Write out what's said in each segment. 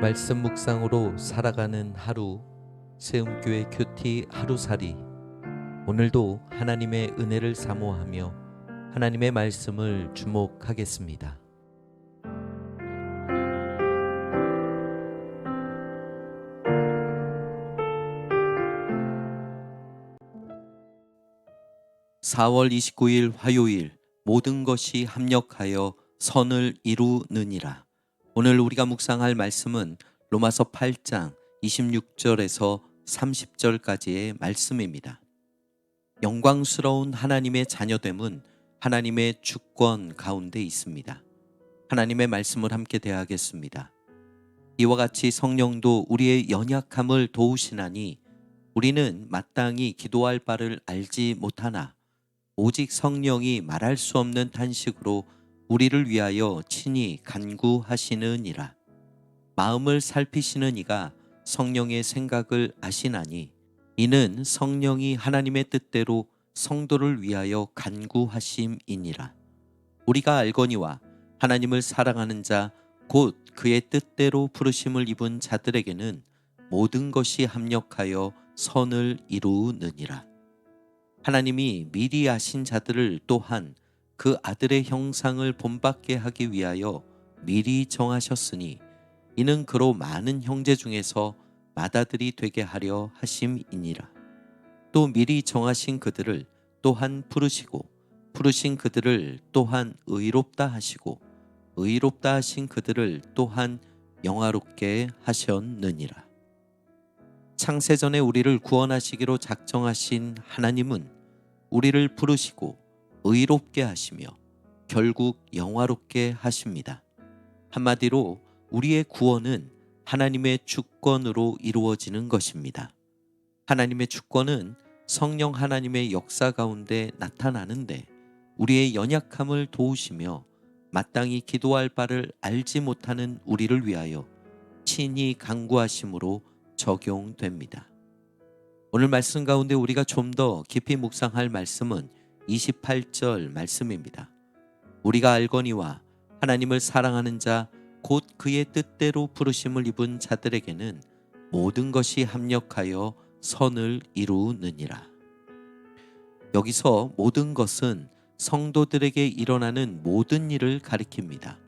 말씀 묵상으로 살아가는 하루, 세움교회 큐티 하루살이. 오늘도 하나님의 은혜를 사모하며 하나님의 말씀을 주목하겠습니다. (4월 29일) 화요일, 모든 것이 합력하여 선을 이루느니라. 오늘 우리가 묵상할 말씀은 로마서 8장 26절에서 30절까지의 말씀입니다. 영광스러운 하나님의 자녀됨은 하나님의 주권 가운데 있습니다. 하나님의 말씀을 함께 대하겠습니다. 이와 같이 성령도 우리의 연약함을 도우시나니 우리는 마땅히 기도할 바를 알지 못하나 오직 성령이 말할 수 없는 탄식으로 우리를 위하여 친히 간구하시느니라. 마음을 살피시는 이가 성령의 생각을 아시나니 이는 성령이 하나님의 뜻대로 성도를 위하여 간구하심이니라. 우리가 알거니와 하나님을 사랑하는 자 곧 그의 뜻대로 부르심을 입은 자들에게는 모든 것이 합력하여 선을 이루느니라. 하나님이 미리 아신 자들을 또한 그 아들의 형상을 본받게 하기 위하여 미리 정하셨으니 이는 그로 많은 형제 중에서 맏아들이 되게 하려 하심이니라. 또 미리 정하신 그들을 또한 부르시고 부르신 그들을 또한 의롭다 하시고 의롭다 하신 그들을 또한 영화롭게 하셨느니라. 창세전에 우리를 구원하시기로 작정하신 하나님은 우리를 부르시고 의롭게 하시며 결국 영화롭게 하십니다. 한마디로 우리의 구원은 하나님의 주권으로 이루어지는 것입니다. 하나님의 주권은 성령 하나님의 역사 가운데 나타나는데 우리의 연약함을 도우시며 마땅히 기도할 바를 알지 못하는 우리를 위하여 친히 간구하심으로 적용됩니다. 오늘 말씀 가운데 우리가 좀 더 깊이 묵상할 말씀은 28절 말씀입니다. 우리가 알거니와 하나님을 사랑하는 자 곧 그의 뜻대로 부르심을 입은 자들에게는 모든 것이 합력하여 선을 이루느니라. 여기서 모든 것은 성도들에게 일어나는 모든 일을 가리킵니다.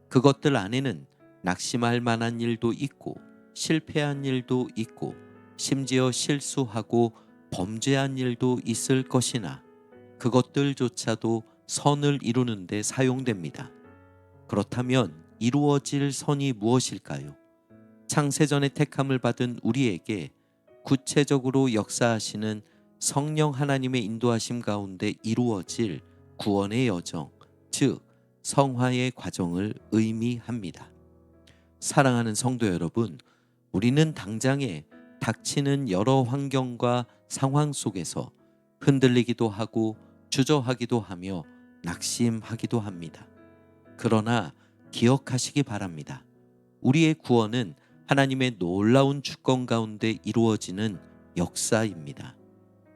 그것들 안에는 낙심할 만한 일도 있고 실패한 일도 있고 심지어 실수하고 범죄한 일도 있을 것이나 그것들조차도 선을 이루는 데 사용됩니다. 그렇다면 이루어질 선이 무엇일까요? 창세전에 택함을 받은 우리에게 구체적으로 역사하시는 성령 하나님의 인도하심 가운데 이루어질 구원의 여정, 즉 성화의 과정을 의미합니다. 사랑하는 성도 여러분, 우리는 당장에 닥치는 여러 환경과 상황 속에서 흔들리기도 하고 주저하기도 하며 낙심하기도 합니다. 그러나 기억하시기 바랍니다. 우리의 구원은 하나님의 놀라운 주권 가운데 이루어지는 역사입니다.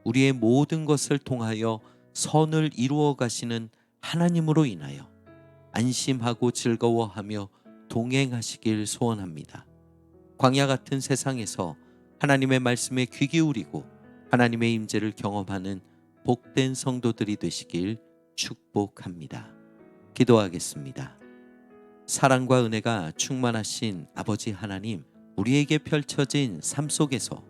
우리의 모든 것을 통하여 선을 이루어 가시는 하나님으로 인하여 안심하고 즐거워하며 동행하시길 소원합니다. 광야 같은 세상에서 하나님의 말씀에 귀 기울이고 하나님의 임재를 경험하는 복된 성도들이 되시길 축복합니다. 기도하겠습니다. 사랑과 은혜가 충만하신 아버지 하나님, 우리에게 펼쳐진 삶 속에서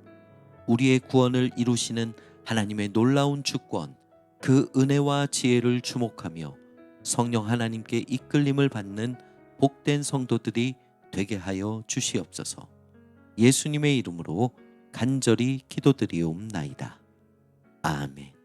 우리의 구원을 이루시는 하나님의 놀라운 주권, 그 은혜와 지혜를 주목하며 성령 하나님께 이끌림을 받는 복된 성도들이 되게 하여 주시옵소서. 예수님의 이름으로 간절히 기도드리옵나이다. 아멘.